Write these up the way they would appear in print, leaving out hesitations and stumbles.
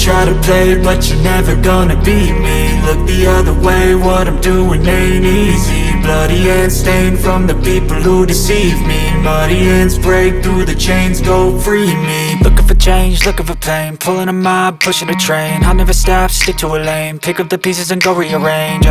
try to play, but you're never gonna beat me. Look the other way, what I'm doing ain't easy. Bloody hands stained from the people who deceive me. Muddy hands break through the chains, go free me. Looking for change, looking for pain, pulling a mob, pushing a train. I'll never stop, stick to a lane, pick up the pieces and go rearrange.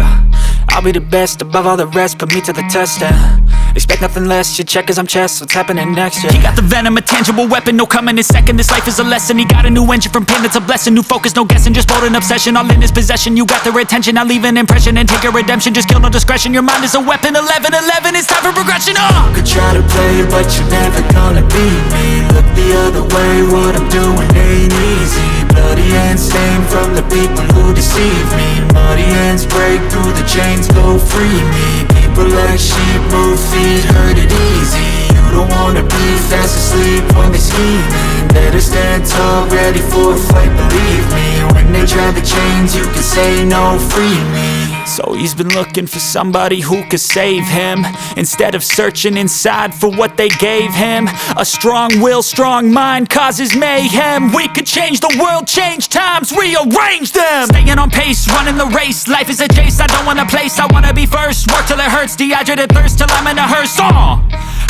I'll be the best above all the rest, put me to the test and expect nothing less, your check is I'm chess, what's happening next, yeah. He got the venom, a tangible weapon, no coming in second. This life is a lesson, he got a new engine from pain, it's a blessing. New focus, no guessing, just bold and obsession. All in his possession, you got their attention. I'll leave an impression and take your redemption. Just kill, no discretion, your mind is a weapon. 11-11, it's time for progression, You could try to play, but you're never gonna beat me. Look the other way, what I'm doing ain't easy. Bloody hands stained from the people who deceive me. Muddy hands break through the chains, go free me. People like sheep move feet, hurt it easy. You don't wanna be fast asleep when they scheming. Better stand tall, ready for a fight, believe me. When they try the chains, you can say no, free me. So he's been looking for somebody who could save him, instead of searching inside for what they gave him. A strong will, strong mind causes mayhem. We could change the world, change times, rearrange them. Staying on pace, running the race. Life is a chase, I don't want a place, I wanna be first. Work till it hurts, dehydrated thirst till I'm in a hearse.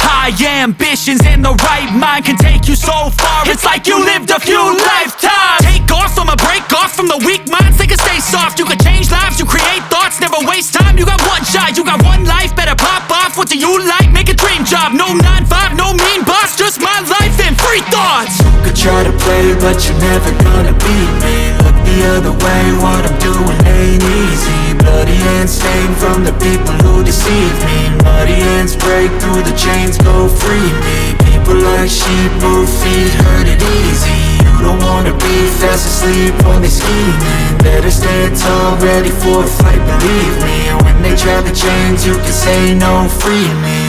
High ambitions and the right mind can take you so far. It's like you lived a few lifetimes. Take off from a break off from the weak minds, they can stay soft. You can change lives, you create thoughts, never waste time. You got one shot, you got one life, better pop off. What do you like? Make a dream job. No 9-5, no mean boss, just my life and free thoughts. You could try to play, but you're never gonna beat me. Look the other way, what I'm doing ain't easy. Bloody hands stained from the people who deceive me. Muddy hands break through the chains, go free me. People like sheep move feet, hurt it easy. You don't wanna be fast asleep when they scheming. Better stand tall, ready for a fight, believe me. When they try the chains, you can say no, free me.